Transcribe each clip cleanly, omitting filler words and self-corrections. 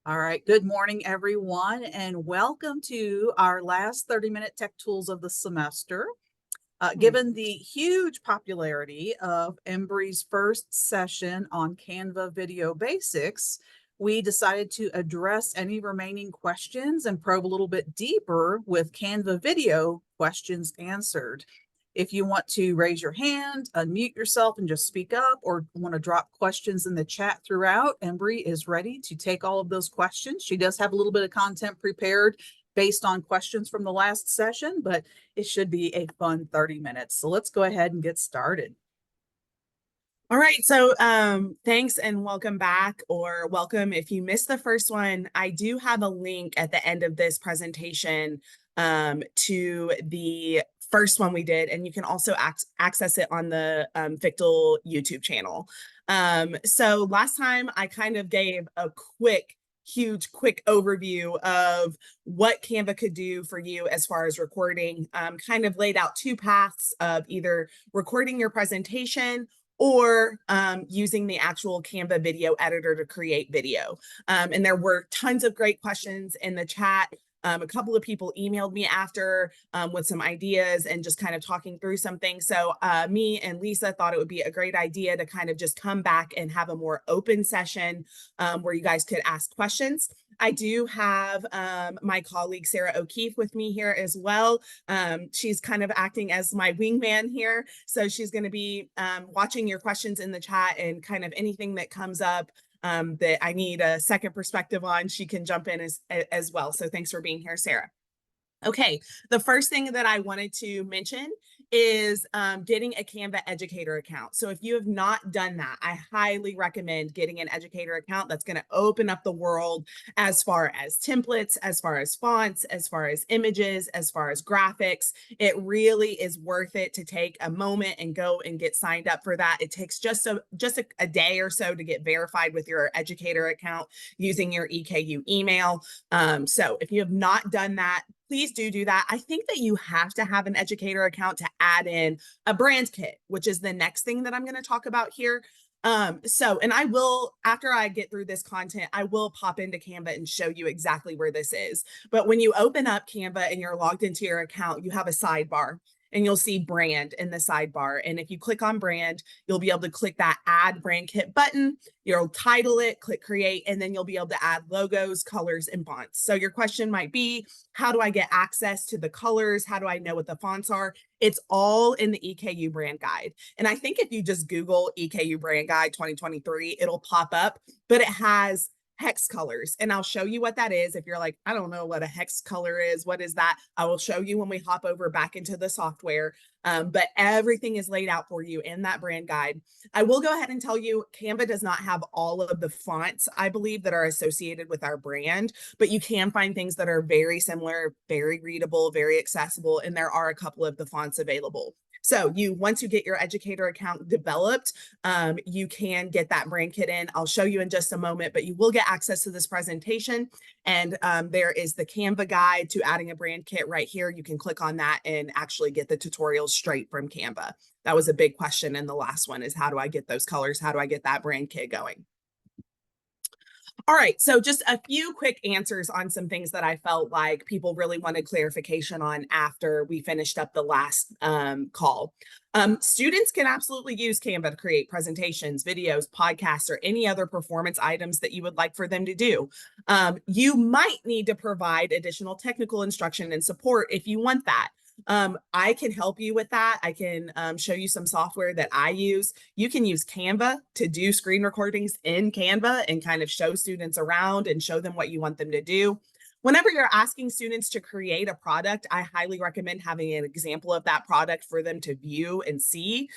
All right. Good morning, everyone, and welcome to our last 30-minute tech tools of the semester. Given the huge popularity of Embry's first session on Canva video basics, we decided to address any remaining questions and probe a little bit deeper with Canva video questions answered. If you want to raise your hand, unmute yourself and just speak up, or want to drop questions in the chat throughout, Embry is ready to take all of those questions. She does have a little bit of content prepared based on questions from the last session, but it should be a fun 30 minutes. So let's go ahead and get started. All right, so thanks and welcome back, or welcome if you missed the first one. I do have a link at the end of this presentation to the first one we did, and you can also access it on the FCT&L YouTube channel. So last time I kind of gave a quick overview of what Canva could do for you as far as recording, kind of laid out two paths of either recording your presentation or using the actual Canva video editor to create video. And there were tons of great questions in the chat. A couple of people emailed me after with some ideas and just kind of talking through some things. So me and Lisa thought it would be a great idea to kind of just come back and have a more open session where you guys could ask questions. I do have my colleague Sarah O'Keefe with me here as well. She's kind of acting as my wingman here. So she's going to be watching your questions in the chat, and kind of anything that comes up that I need a second perspective on, she can jump in as well. So thanks for being here, Sarah. Okay, the first thing that I wanted to mention is getting a Canva educator account. So if you have not done that, I highly recommend getting an educator account. That's going to open up the world as far as templates, as far as fonts, as far as images, as far as graphics. It really is worth it to take a moment and go and get signed up for that. It takes just a day or so to get verified with your educator account using your EKU email. So if you have not done that, please do that. I think that you have to have an educator account to add in a brand kit, which is the next thing that I'm going to talk about here. And I will, after I get through this content, I will pop into Canva and show you exactly where this is. But when you open up Canva and you're logged into your account, you have a sidebar. And you'll see brand in the sidebar. And if you click on brand, you'll be able to click that add brand kit button. You'll title it, click create, and then you'll be able to add logos, colors, and fonts. So your question might be, how do I get access to the colors? How do I know what the fonts are? It's all in the EKU brand guide. And I think if you just Google EKU brand guide 2023, it'll pop up, but it has hex colors, and I'll show you what that is. If you're like, I don't know what a hex color is, what is that? I will show you when we hop over back into the software. But everything is laid out for you in that brand guide. I will go ahead and tell you, Canva does not have all of the fonts, I believe, that are associated with our brand, but you can find things that are very similar, very readable, very accessible, and there are a couple of the fonts available. So once you get your educator account developed, you can get that brand kit in. I'll show you in just a moment, but you will get access to this presentation. And there is the Canva guide to adding a brand kit right here. You can click on that and actually get the tutorial straight from Canva. That was a big question in the last one, is how do I get those colors? How do I get that brand kit going? All right, so just a few quick answers on some things that I felt like people really wanted clarification on after we finished up the last call. Students can absolutely use Canva to create presentations, videos, podcasts, or any other performance items that you would like for them to do. You might need to provide additional technical instruction and support if you want that. I can help you with that. I can show you some software that I use. You can use Canva to do screen recordings in Canva and kind of show students around and show them what you want them to do. Whenever you're asking students to create a product, I highly recommend having an example of that product for them to view and see.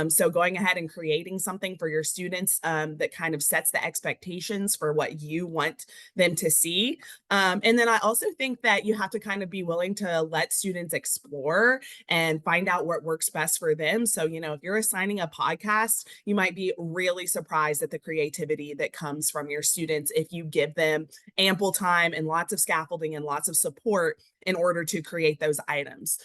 So going ahead and creating something for your students that kind of sets the expectations for what you want them to see. And then I also think that you have to kind of be willing to let students explore and find out what works best for them. So, if you're assigning a podcast, you might be really surprised at the creativity that comes from your students if you give them ample time and lots of scaffolding and lots of support in order to create those items.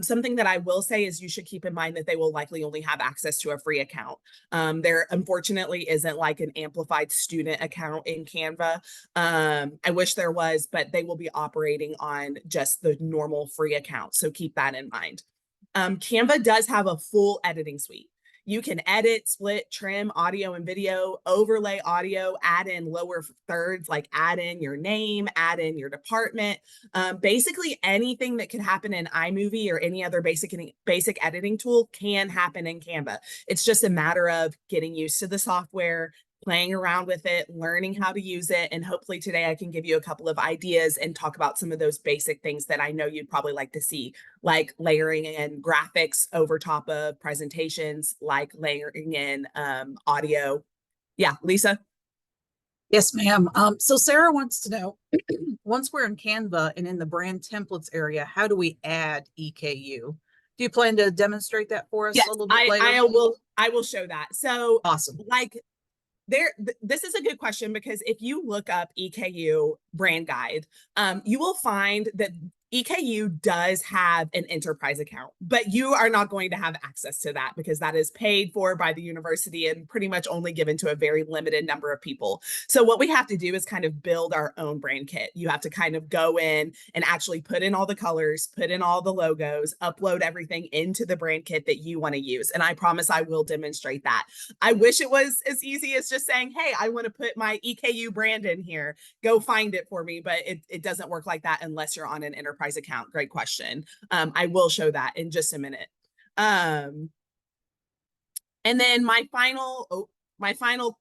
Something that I will say is you should keep in mind that they will likely only have access to a free account. There unfortunately isn't like an amplified student account in Canva. I wish there was, but they will be operating on just the normal free account. So keep that in mind. Canva does have a full editing suite. You can edit, split, trim audio and video, overlay audio, add in lower thirds, like add in your name, add in your department. Basically anything that can happen in iMovie or any other basic editing tool can happen in Canva. It's just a matter of getting used to the software, playing around with it, learning how to use it. And hopefully today I can give you a couple of ideas and talk about some of those basic things that I know you'd probably like to see, like layering in graphics over top of presentations, like layering in audio. Yeah, Lisa? Yes, ma'am. So Sarah wants to know, once we're in Canva and in the brand templates area, how do we add EKU? Do you plan to demonstrate that for us Yes, a little bit later? I will show that. So Awesome. like this is a good question, because if you look up EKU brand guide, you will find that EKU does have an enterprise account, but you are not going to have access to that because that is paid for by the university and pretty much only given to a very limited number of people. So what we have to do is kind of build our own brand kit. You have to kind of go in and actually put in all the colors, put in all the logos, upload everything into the brand kit that you want to use. And I promise I will demonstrate that. I wish it was as easy as just saying, hey, I want to put my EKU brand in here, go find it for me, but it doesn't work like that unless you're on an enterprise account. Great question. I will show that in just a minute. And then my final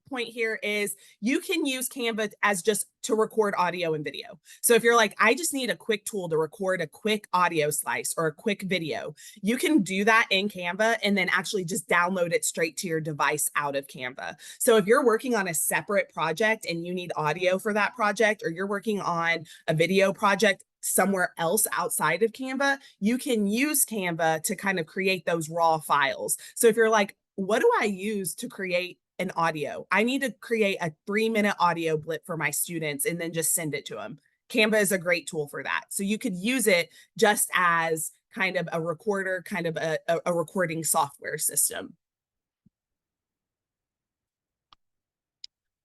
point here is you can use Canva as just to record audio and video. So if you're like, I just need a quick tool to record a quick audio slice or a quick video, you can do that in Canva and then actually just download it straight to your device out of Canva. So if you're working on a separate project and you need audio for that project, or you're working on a video project somewhere else outside of Canva, you can use Canva to kind of create those raw files. So if you're like, what do I use to create an audio? I need to create a 3-minute audio blip for my students and then just send it to them. Canva is a great tool for that. So you could use it just as kind of a recorder, kind of a recording software system.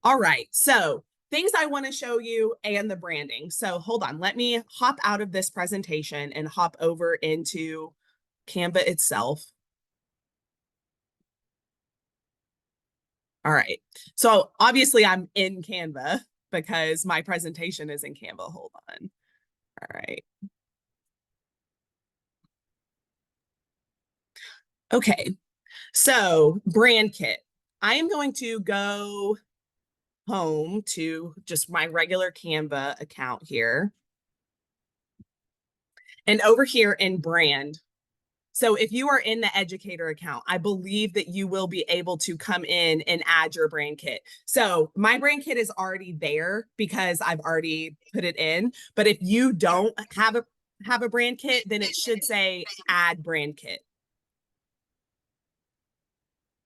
All right, so things I want to show you and the branding. So hold on, let me hop out of this presentation and hop over into Canva itself. All right, so obviously I'm in Canva because my presentation is in Canva. Hold on. All right. Okay, so brand kit. I am going to go home to just my regular Canva account here. And over here in brand, so if you are in the educator account, I believe that you will be able to come in and add your brand kit. So my brand kit is already there because I've already put it in. But if you don't have a brand kit, then it should say add brand kit.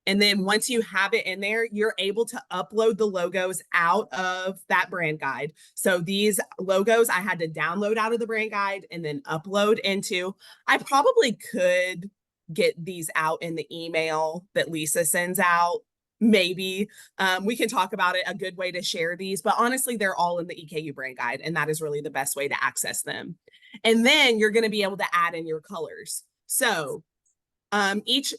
And then once you have it in there, you're able to upload the logos out of that brand guide. So these logos I had to download out of the brand guide and then upload into. I probably could get these out in the email that Lisa sends out. Maybe we can talk about it, a good way to share these, but honestly, they're all in the EKU brand guide, and that is really the best way to access them. And then you're going to be able to add in your colors. So each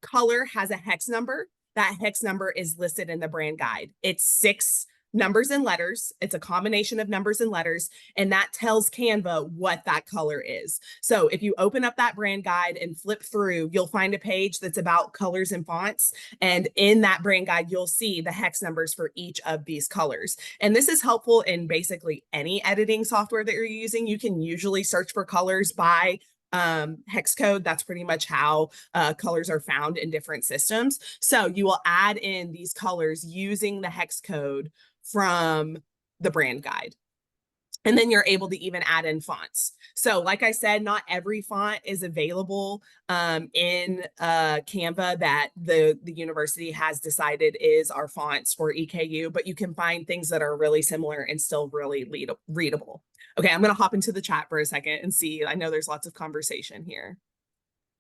color has a hex number. That hex number is listed in the brand guide. It's 6 numbers and letters. It's a combination of numbers and letters, and that tells Canva what that color is. So if you open up that brand guide and flip through, you'll find a page that's about colors and fonts. And in that brand guide, you'll see the hex numbers for each of these colors. And this is helpful in basically any editing software that you're using. You can usually search for colors by hex code. That's pretty much how colors are found in different systems. So you will add in these colors using the hex code from the brand guide. And then you're able to even add in fonts. So like I said, not every font is available in Canva that the university has decided is our fonts for EKU, but you can find things that are really similar and still really readable. Okay, I'm going to hop into the chat for a second and see. I know there's lots of conversation here.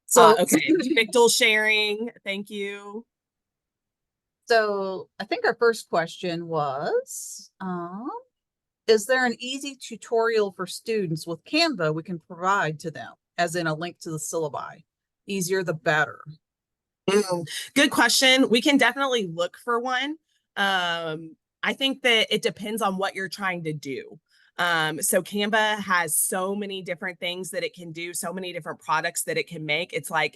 So, Okay, Victal sharing. Thank you. so I think our first question was, is there an easy tutorial for students with Canva we can provide to them, as in a link to the syllabi? Easier the better. Good question. We can definitely look for one. I think that it depends on what you're trying to do. So Canva has so many different things that it can do, so many different products that it can make. It's like,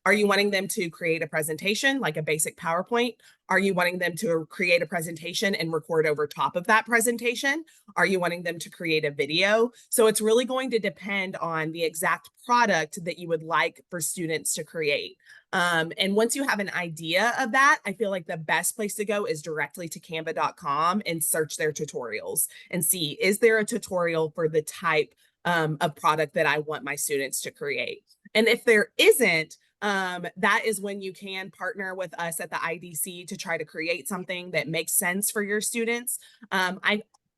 are you wanting them to create a presentation, like a basic PowerPoint? Are you wanting them to create a presentation and record over top of that presentation? Are you wanting them to create a video? So it's really going to depend on the exact product that you would like for students to create. And once you have an idea of that, I feel like the best place to go is directly to canva.com and search their tutorials and see, is there a tutorial for the type of product that I want my students to create? And if there isn't, that is when you can partner with us at the IDC to try to create something that makes sense for your students.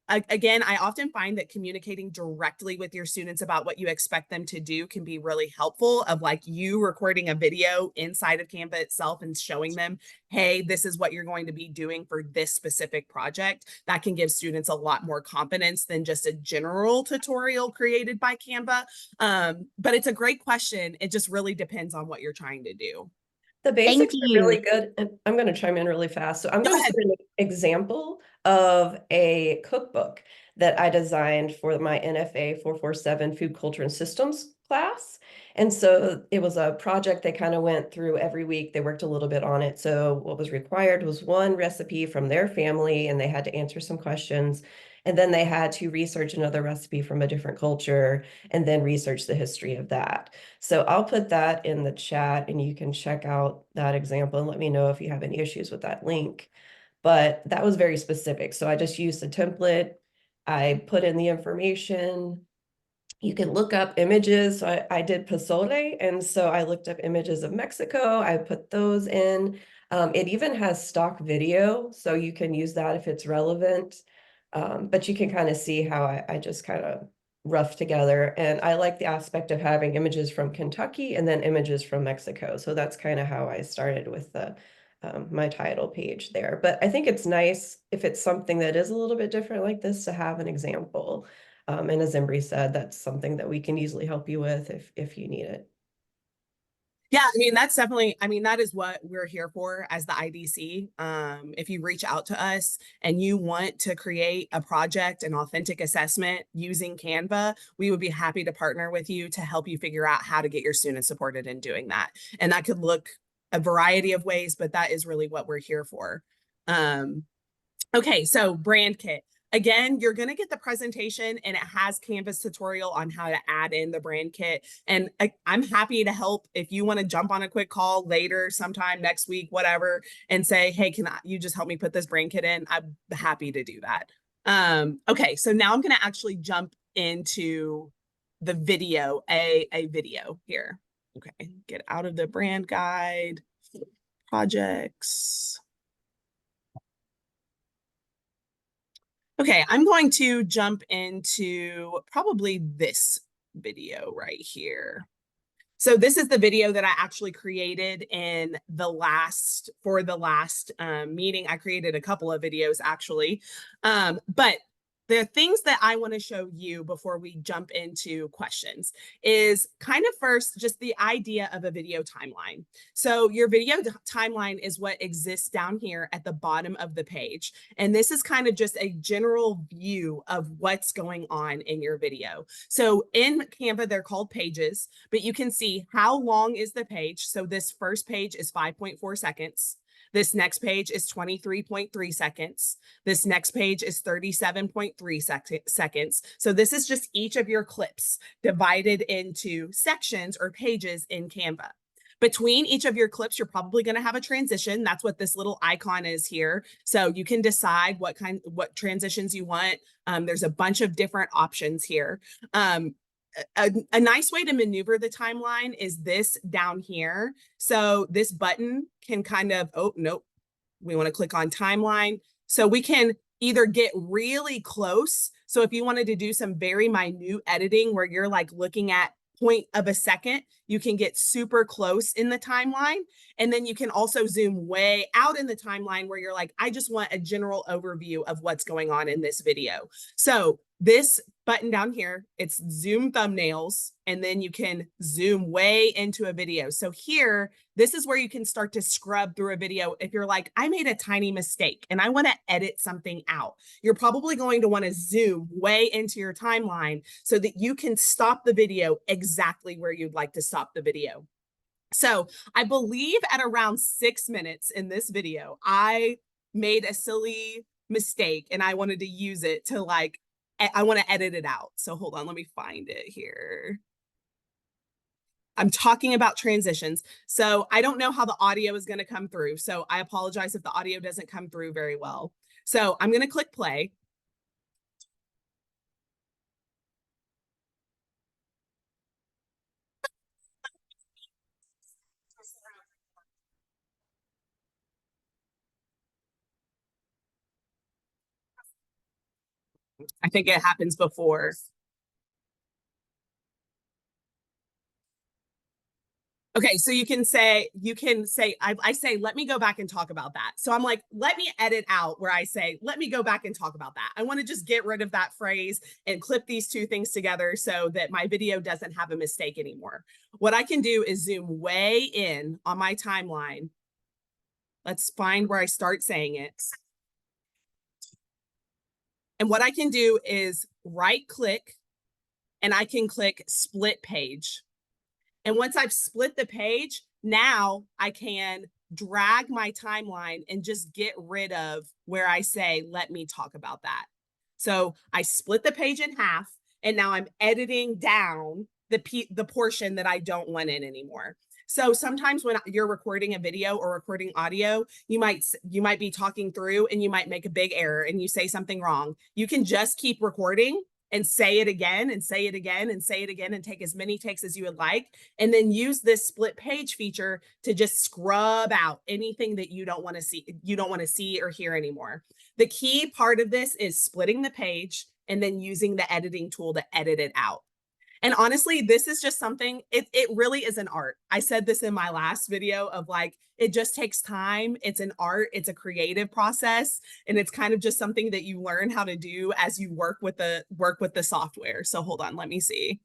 I often find that communicating directly with your students about what you expect them to do can be really helpful, of like you recording a video inside of Canva itself and showing them, hey, this is what you're going to be doing for this specific project. That can give students a lot more confidence than just a general tutorial created by Canva. But it's a great question. It just really depends on what you're trying to do. The Thank basics are you. really good. And I'm going to chime in really fast. So I'm Go going to ahead. put an example of a cookbook that I designed for my NFA 447 Food Culture and Systems class. And so it was a project they kind of went through every week. They worked a little bit on it. So what was required was one recipe from their family, and they had to answer some questions. And then they had to research another recipe from a different culture and then research the history of that. So I'll put that in the chat and you can check out that example and let me know if you have any issues with that link. But that was very specific. So I just used a template. I put in the information. You can look up images. So I did pozole, and so I looked up images of Mexico. I put those in. It even has stock video, so you can use that if it's relevant. But you can kind of see how I just kind of rough together. And I like the aspect of having images from Kentucky and then images from Mexico. So that's kind of how I started with the my title page there. But I think it's nice if it's something that is a little bit different like this to have an example. And as Embry said, that's something that we can easily help you with if you need it. Yeah, I mean, that's definitely, I mean, that is what we're here for as the IDC. If you reach out to us and you want to create a project, an authentic assessment using Canva, we would be happy to partner with you to help you figure out how to get your students supported in doing that. And that could look a variety of ways, but that is really what we're here for. Okay, so brand kit. Again, you're going to get the presentation and it has Canva's tutorial on how to add in the brand kit. And I'm happy to help if you want to jump on a quick call later, sometime next week, whatever, and say, hey, you just help me put this brand kit in? I'm happy to do that. Okay, so now I'm going to actually jump into the video, a video here. Okay, get out of the brand guide, projects. Okay, I'm going to jump into probably this video right here. So this is the video that I actually created in the last meeting. I created a couple of videos actually, but the things that I want to show you before we jump into questions is kind of first just the idea of a video timeline. So your video timeline is what exists down here at the bottom of the page. And this is kind of just a general view of what's going on in your video. So in Canva, they're called pages, but you can see how long is the page. So this first page is 5.4 seconds. This next page is 23.3 seconds. This next page is 37.3 seconds. So this is just each of your clips divided into sections or pages in Canva. Between each of your clips, you're probably going to have a transition. That's what this little icon is here. So you can decide what transitions you want. There's a bunch of different options here. A nice way to maneuver the timeline is this down here. So this button can kind of, oh, nope, we want to click on timeline. So we can either get really close. So if you wanted to do some very minute editing where you're like looking at point of a second, you can get super close in the timeline. And then you can also zoom way out in the timeline where you're like, I just want a general overview of what's going on in this video. So this button down here, it's zoom thumbnails, and then you can zoom way into a video. So here, this is where you can start to scrub through a video. If you're like, I made a tiny mistake and I want to edit something out, you're probably going to want to zoom way into your timeline so that you can stop the video exactly where you'd like to stop the video. So I believe at around 6 minutes in this video, I made a silly mistake and I wanted to use it to like, I want to edit it out. So hold on, let me find it here. I'm talking about transitions. So I don't know how the audio is going to come through. So I apologize if the audio doesn't come through very well. So I'm going to click play. I think it happens before. Okay, so you can say, I say, let me go back and talk about that. So I'm like, let me edit out where I say, let me go back and talk about that. I want to just get rid of that phrase and clip these two things together so that my video doesn't have a mistake anymore. What I can do is zoom way in on my timeline. Let's find where I start saying it. And what I can do is right click and I can click split page. And once I've split the page, now I can drag my timeline and just get rid of where I say, let me talk about that. So I split the page in half, and now I'm editing down the portion that I don't want in anymore. So sometimes when you're recording a video or recording audio, you might be talking through and you might make a big error and you say something wrong. You can just keep recording and say it again and say it again and say it again and take as many takes as you would like. And then use this split page feature to just scrub out anything that you don't want to see or hear anymore. The key part of this is splitting the page and then using the editing tool to edit it out. And honestly, this is just something, it really is an art. I said this in my last video of like, it just takes time. It's an art, it's a creative process. And it's kind of just something that you learn how to do as you work with the software. So hold on, let me see.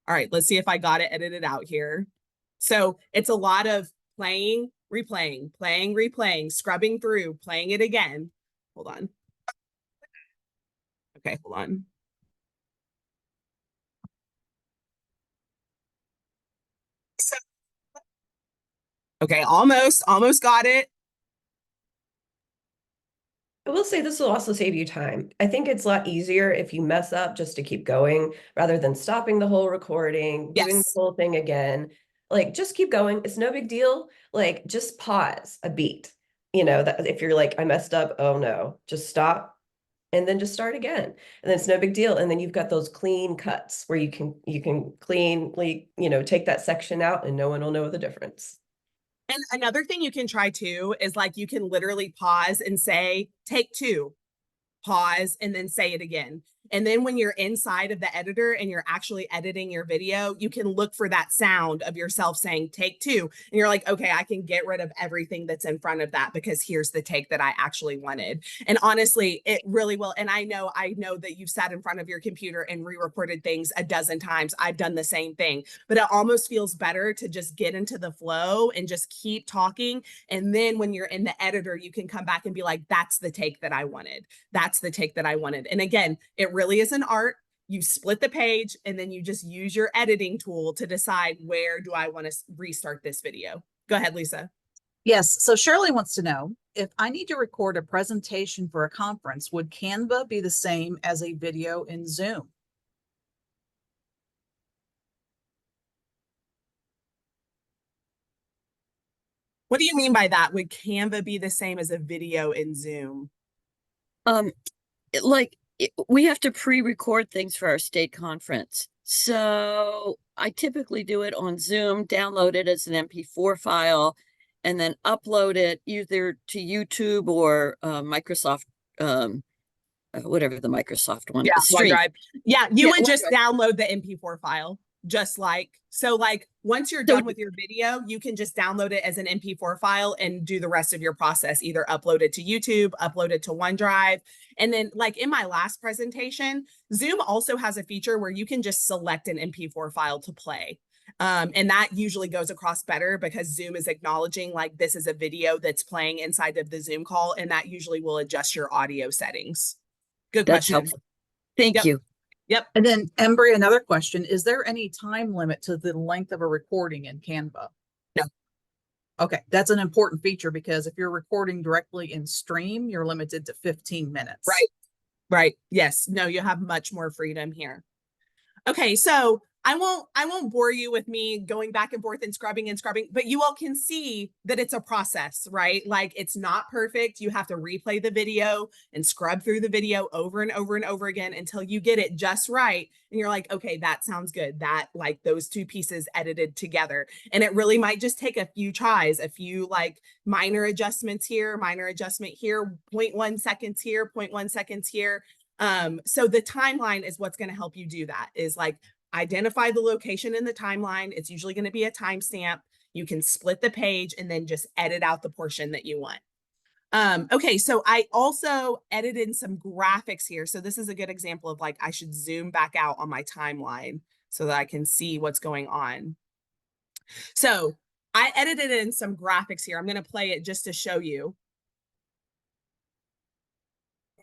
All right, let's see if I got it edited out here. So it's a lot of playing, replaying, playing, replaying, scrubbing through, playing it again. Hold on. Okay, hold on. Okay, almost got it. I will say this will also save you time. I think it's a lot easier if you mess up just to keep going rather than stopping the whole recording, doing the whole thing again. Like, just keep going. It's no big deal. Like, just pause a beat. You know, that if you're like, I messed up, oh no, just stop and then just start again. And then it's no big deal. And then you've got those clean cuts where you can cleanly, take that section out and no one will know the difference. And another thing you can try too is like you can literally pause and say, take two, pause, and then say it again. And then when you're inside of the editor and you're actually editing your video, you can look for that sound of yourself saying take two. And you're like, okay, I can get rid of everything that's in front of that because here's the take that I actually wanted. And honestly, it really will. And I know that you've sat in front of your computer and re-recorded things a dozen times. I've done the same thing, but it almost feels better to just get into the flow and just keep talking. And then when you're in the editor, you can come back and be like, that's the take that I wanted. That's the take that I wanted. And again, it really is an art. You split the page and then you just use your editing tool to decide where do I want to restart this video. Go ahead, Lisa. Yes. So Shirley wants to know, if I need to record a presentation for a conference, would Canva be the same as a video in Zoom? What do you mean by that? Would Canva be the same as a video in Zoom? We have to pre-record things for our state conference. So I typically do it on Zoom, download it as an MP4 file, and then upload it either to YouTube or Microsoft, whatever the Microsoft one, Stream. OneDrive. Yeah, you Yeah, would just OneDrive. download the MP4 file, just like, so like once you're So- done with your video, you can just download it as an MP4 file and do the rest of your process, either upload it to YouTube, upload it to OneDrive. And then like in my last presentation, Zoom also has a feature where you can just select an MP4 file to play. And that usually goes across better because Zoom is acknowledging like this is a video that's playing inside of the Zoom call, and that usually will adjust your audio settings. Good That's question. helpful. Thank Yep. you. Yep. And then Embry, another question, is there any time limit to the length of a recording in Canva? No. Okay, that's an important feature because if you're recording directly in Stream, you're limited to 15 minutes. Right. Right. Yes. No, you have much more freedom here. Okay, so I won't bore you with me going back and forth and scrubbing, but you all can see that it's a process, right? Like it's not perfect. You have to replay the video and scrub through the video over and over and over again until you get it just right. And you're like, okay, that sounds good. That like those two pieces edited together. And it really might just take a few tries, a few like minor adjustments here, minor adjustment here, 0.1 seconds here, 0.1 seconds here. So the timeline is what's going to help you do that, is like identify the location in the timeline. It's usually going to be a timestamp. You can split the page and then just edit out the portion that you want. Okay, so I also edited in some graphics here. So this is a good example of like, I should zoom back out on my timeline so that I can see what's going on. So I edited in some graphics here. I'm going to play it just to show you.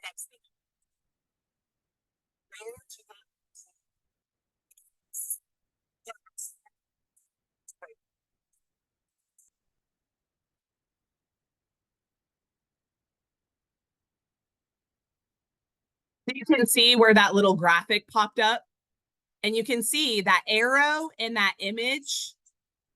Next thing. You can see where that little graphic popped up, and you can see that arrow in that image.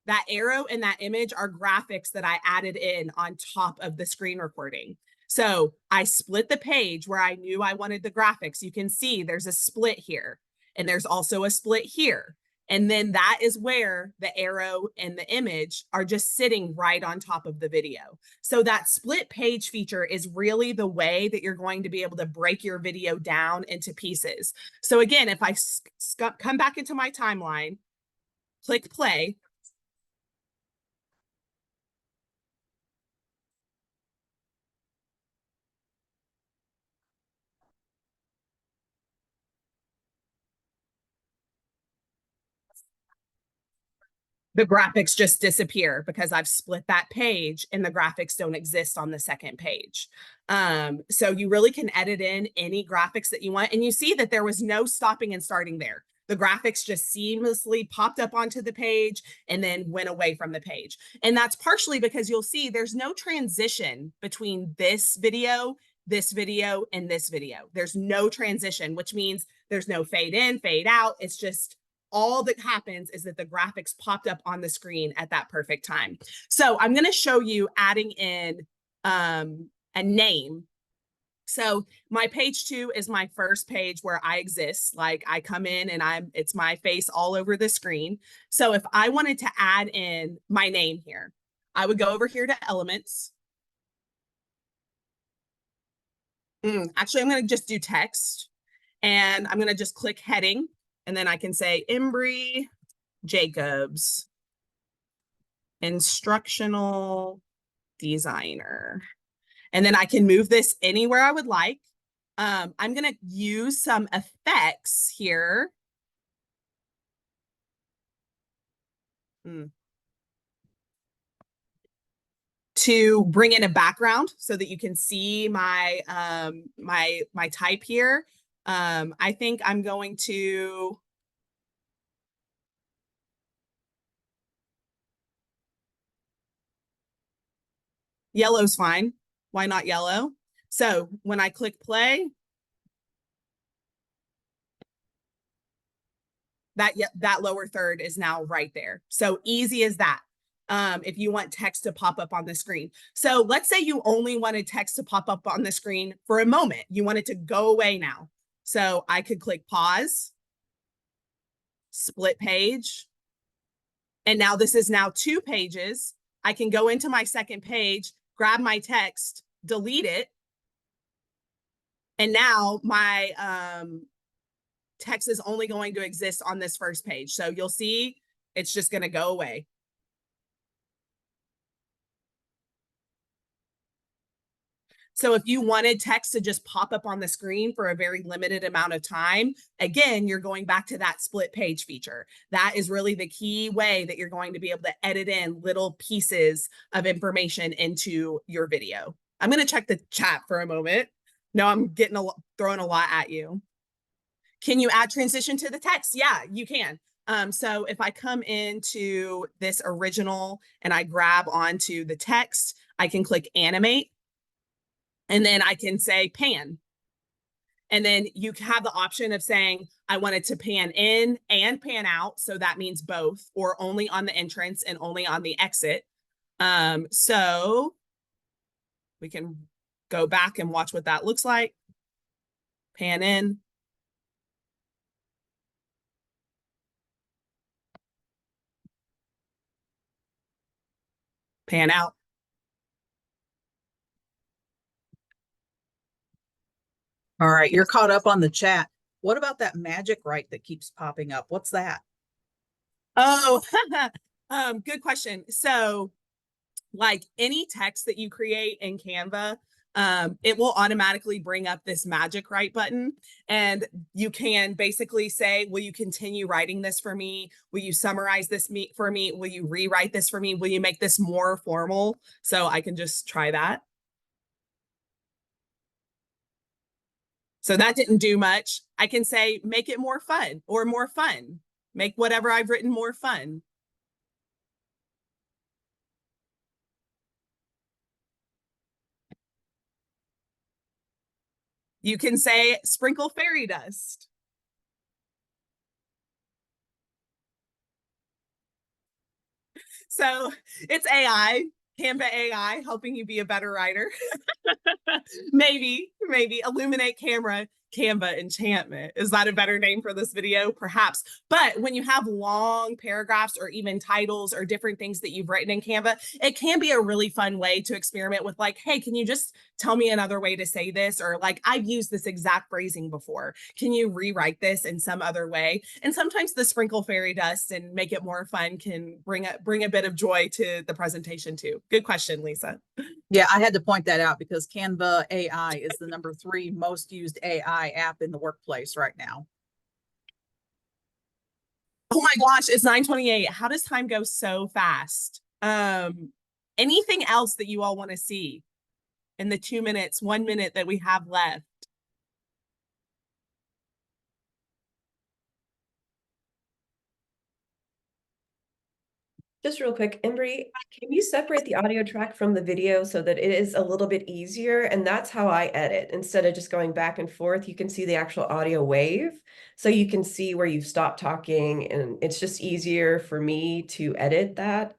That arrow in that image are graphics that I added in on top of the screen recording. So I split the page where I knew I wanted the graphics. You can see there's a split here, and there's also a split here. And then that is where the arrow and the image are just sitting right on top of the video. So that split page feature is really the way that you're going to be able to break your video down into pieces. So again, if I come back into my timeline, click play, the graphics just disappear because I've split that page and the graphics don't exist on the second page. So you really can edit in any graphics that you want. And you see that there was no stopping and starting there. The graphics just seamlessly popped up onto the page and then went away from the page. And that's partially because you'll see there's no transition between this video, and this video. There's no transition, which means there's no fade in, fade out. It's just all that happens is that the graphics popped up on the screen at that perfect time. So I'm going to show you adding in a name. So my page 2 is my first page where I exist. Like I come in and it's my face all over the screen. So if I wanted to add in my name here, I would go over here to elements. Actually, I'm going to just do text, and I'm going to just click heading. And then I can say Embry Jacobs, instructional designer. And then I can move this anywhere I would like. I'm going to use some effects here. To bring in a background so that you can see my my type here. I think I'm going to yellow's fine. Why not yellow? So when I click play, that lower third is now right there. So easy as that. if you want text to pop up on the screen. So let's say you only wanted text to pop up on the screen for a moment. You want it to go away now. So I could click pause, split page. And now this is now 2 pages. I can go into my second page, grab my text, delete it. And now my text is only going to exist on this first page. So you'll see it's just going to go away. So if you wanted text to just pop up on the screen for a very limited amount of time, again, you're going back to that split page feature. That is really the key way that you're going to be able to edit in little pieces of information into your video. I'm going to check the chat for a moment. No, I'm getting throwing a lot at you. Can you add transition to the text? Yeah, you can. So if I come into this original and I grab onto the text, I can click animate. And then I can say pan. And then you have the option of saying, I want it to pan in and pan out. So that means both, or only on the entrance and only on the exit. So we can go back and watch what that looks like. Pan in. Pan out. All right, you're caught up on the chat. What about that magic right that keeps popping up? What's that? Oh, good question. So like any text that you create in Canva, it will automatically bring up this magic write button. And you can basically say, will you continue writing this for me? Will you summarize this for me? Will you rewrite this for me? Will you make this more formal? So I can just try that. So that didn't do much. I can say, make it more fun or more fun. Make whatever I've written more fun. You can say, sprinkle fairy dust. So it's AI, Canva AI, helping you be a better writer. maybe illuminate Canva enchantment. Is that a better name for this video? Perhaps. But when you have long paragraphs or even titles or different things that you've written in Canva, it can be a really fun way to experiment with, like, hey, can you just tell me another way to say this? Or like, I've used this exact phrasing before. Can you rewrite this in some other way? And sometimes the sprinkle fairy dust and make it more fun can bring a bit of joy to the presentation too. Good question, Lisa. Yeah, I had to point that out because Canva AI is the #3 most used AI app in the workplace right now. Oh my gosh, it's 9:28. How does time go so fast? Anything else that you all want to see in the 2 minutes, 1 minute that we have left? Just real quick, Embry, can you separate the audio track from the video so that it is a little bit easier? And that's how I edit. Instead of just going back and forth, you can see the actual audio wave. So you can see where you've stopped talking, and it's just easier for me to edit that.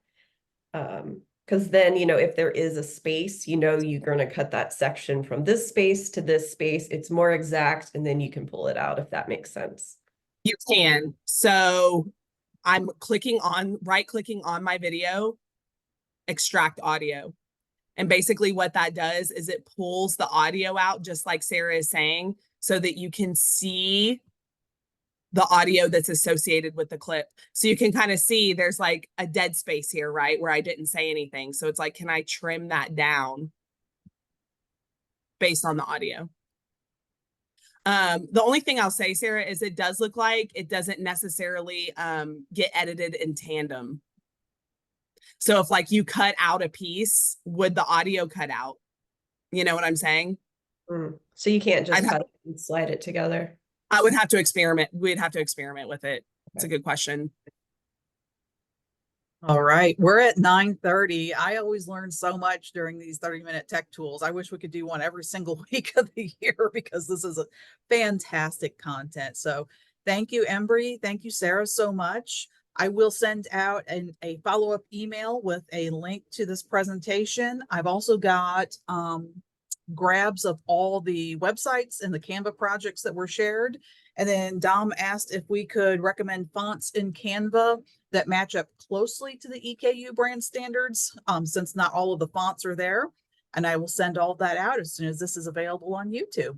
Because then, you know, if there is a space, you know, you're going to cut that section from this space to this space. It's more exact, and then you can pull it out if that makes sense. You can. So I'm right-clicking on my video, extract audio. And basically what that does is it pulls the audio out, just like Sarah is saying, so that you can see the audio that's associated with the clip. So you can kind of see there's like a dead space here, right? Where I didn't say anything. So it's like, can I trim that down based on the audio? The only thing I'll say, Sarah, is it does look like it doesn't necessarily get edited in tandem. So if like you cut out a piece, would the audio cut out? You know what I'm saying? So you can't just cut it and slide it together. I would have to experiment. We'd have to experiment with it. It's a good question. All right, we're at 9:30. I always learn so much during these 30-minute tech tools. I wish we could do one every single week of the year because this is a fantastic content. So thank you, Embry. Thank you, Sarah, so much. I will send out a follow-up email with a link to this presentation. I've also got grabs of all the websites and the Canva projects that were shared. And then Dom asked if we could recommend fonts in Canva that match up closely to the EKU brand standards, since not all of the fonts are there. And I will send all that out as soon as this is available on YouTube.